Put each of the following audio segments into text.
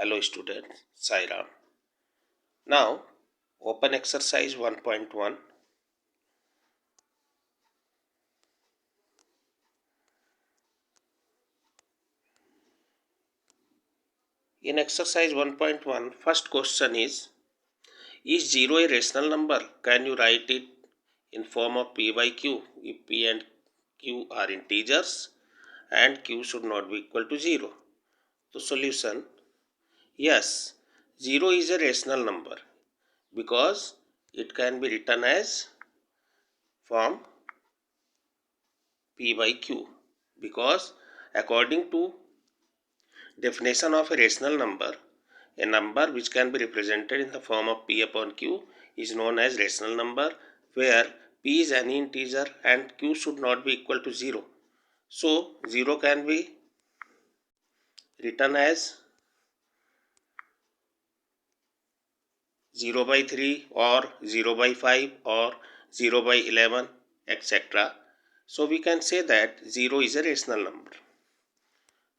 Hello students, Sairam. Now open exercise 1.1. In exercise 1.1, first question is 0 a rational number? Can you write it in form of P by Q if P and Q are integers and Q should not be equal to 0? The solution: yes, 0 is a rational number because it can be written as form P by Q, because according to definition of a rational number, a number which can be represented in the form of P upon Q is known as rational number, where P is any integer and Q should not be equal to 0. So 0 can be written as 0 by 3 or 0 by 5 or 0 by 11, etc. So we can say that 0 is a rational number.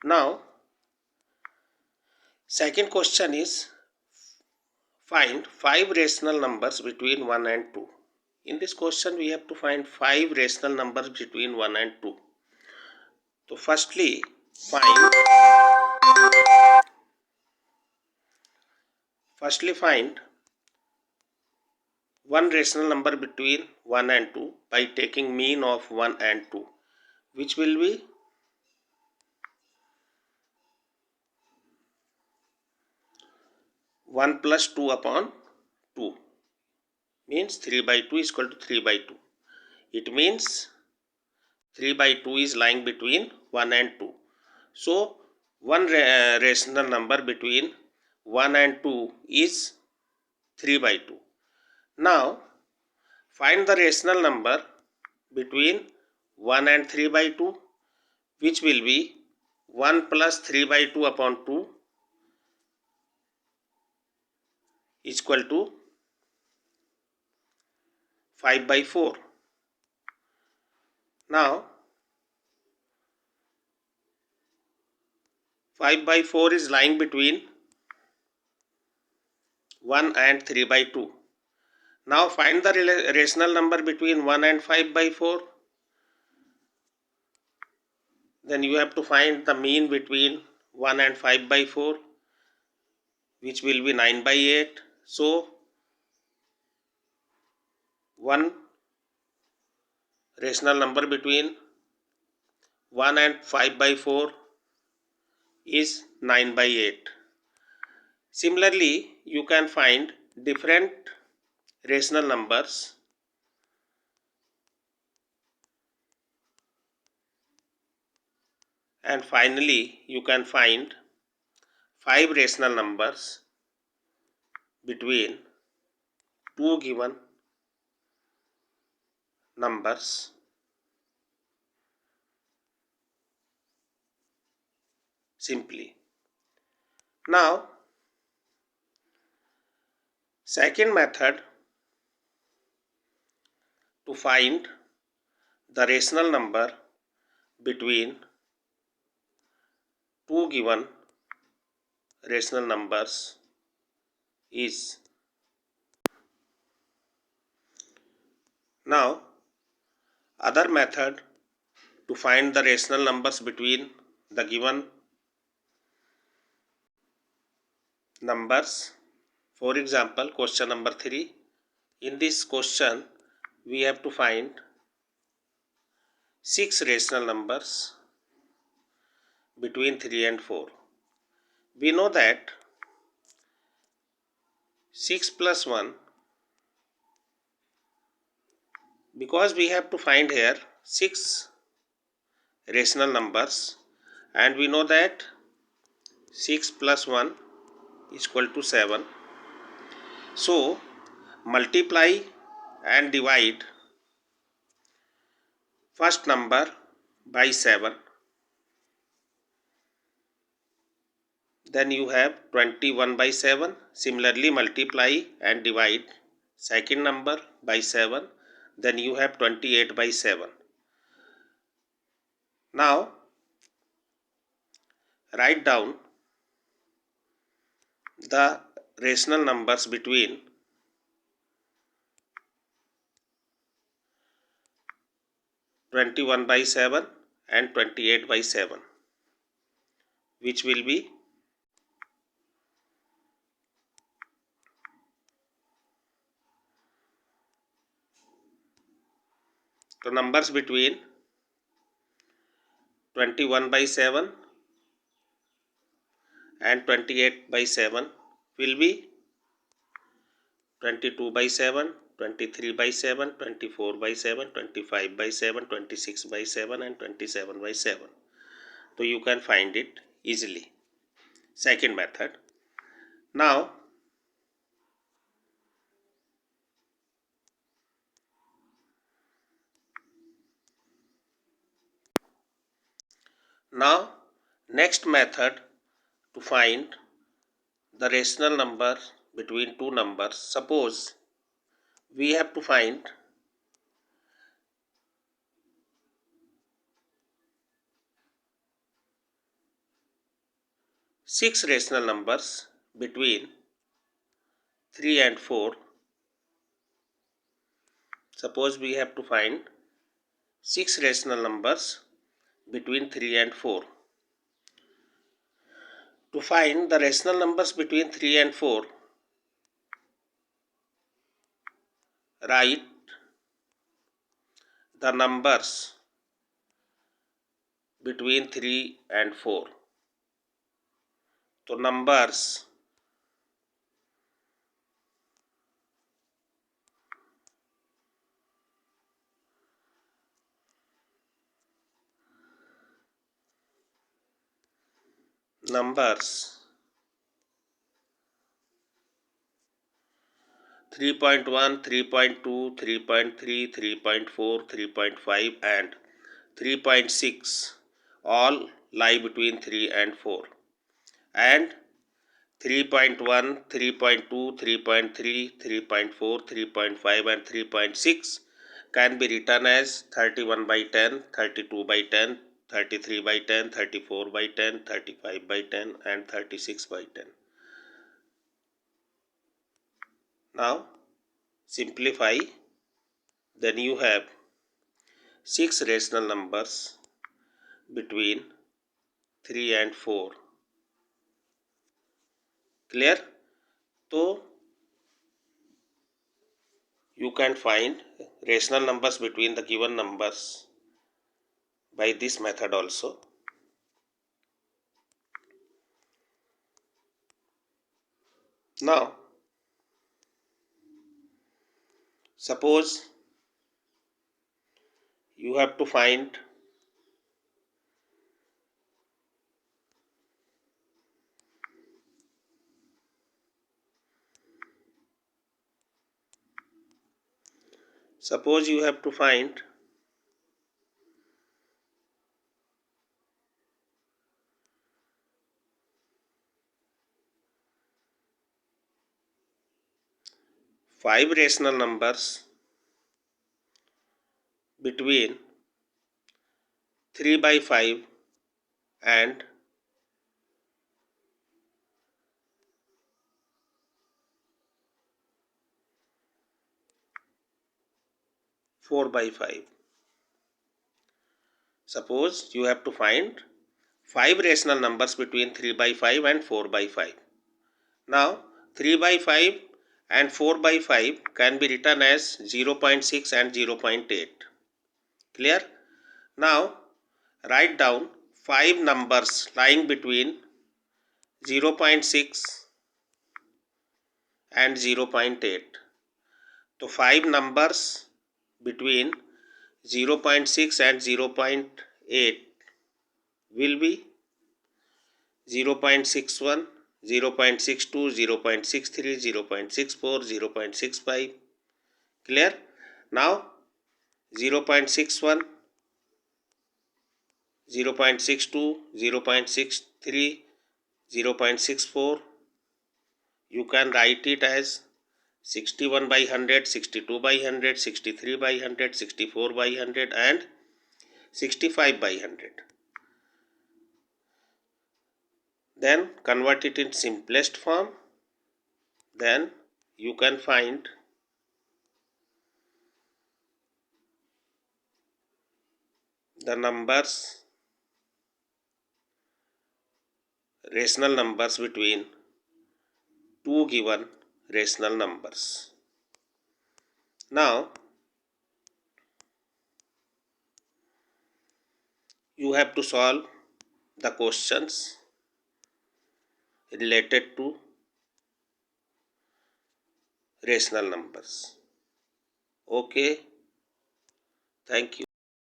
Now second question is find 5 rational numbers between 1 and 2. In this question we have to find 5 rational numbers between 1 and 2. So firstly find one rational number between 1 and 2 by taking mean of 1 and 2, which will be 1 plus 2 upon 2, means 3 by 2 is equal to 3 by 2. It means 3 by 2 is lying between 1 and 2. So one rational number between 1 and 2 is 3 by 2. Now find the rational number between 1 and 3 by 2, which will be 1 plus 3 by 2 upon 2 is equal to 5 by 4. Now 5 by 4 is lying between 1 and 3 by 2. Now find the rational number between 1 and 5 by 4. Then you have to find the mean between 1 and 5 by 4, which will be 9 by 8. So one rational number between 1 and 5 by 4 is 9 by 8. Similarly, you can find different rational numbers and finally you can find 5 rational numbers between two given numbers simply. Now second method to find the rational number between two given rational numbers is, now other method to find the rational numbers between the given numbers. For example, question number 3. In this question we have to find 6 rational numbers between 3 and 4. We know that 6 plus 1, because we have to find here 6 rational numbers, and we know that 6 plus 1 is equal to 7. So multiply and divide first number by 7. Then you have 21 by 7. Similarly multiply and divide second number by 7. Then you have 28 by 7. Now write down the rational numbers between 21/7 and 28/7, which will be the numbers between 21/7 and 28/7 will be 22/7, 23/7, 24/7, 25/7, 26/7 and 27/7. So you can find it easily. Second method. Now next method to find the rational number between two numbers. Suppose we have to find six rational numbers between 3 and 4. Suppose we have to find six rational numbers between 3 and 4. To find the rational numbers between 3 and 4, write the numbers between 3 and 4. So numbers numbers 3.1, 3.2, 3.3, 3.4, 3.5 and 3.6 all lie between 3 and 4, and 3.1, 3.2, 3.3, 3.4, 3.5 and 3.6 can be written as 31/10, 32/10, 33/10, 34/10, 35/10 and 36/10. Now simplify, then you have six rational numbers between 3 and 4. Clear? So you can find rational numbers between the given numbers by this method also. Now suppose you have to find five rational numbers between 3/5 and 4/5. Suppose you have to find five rational numbers between 3/5 and 4/5. Now 3/5 and 4/5 can be written as 0.6 and 0.8. Clear? Now write down five numbers lying between 0.6 and 0.8. So five numbers between 0.6 and 0.8 will be 0.61, 0.62, 0.63, 0.64, 0.65. Clear? Now 0.61, 0.62, 0.63, 0.64, you can write it as 61/100, 62/100, 63/100, 64/100 and 65/100. Then convert it in simplest form. then you can find the numbers, rational numbers between two given rational numbers. Now you have to solve the questions related to rational numbers. Okay, thank you.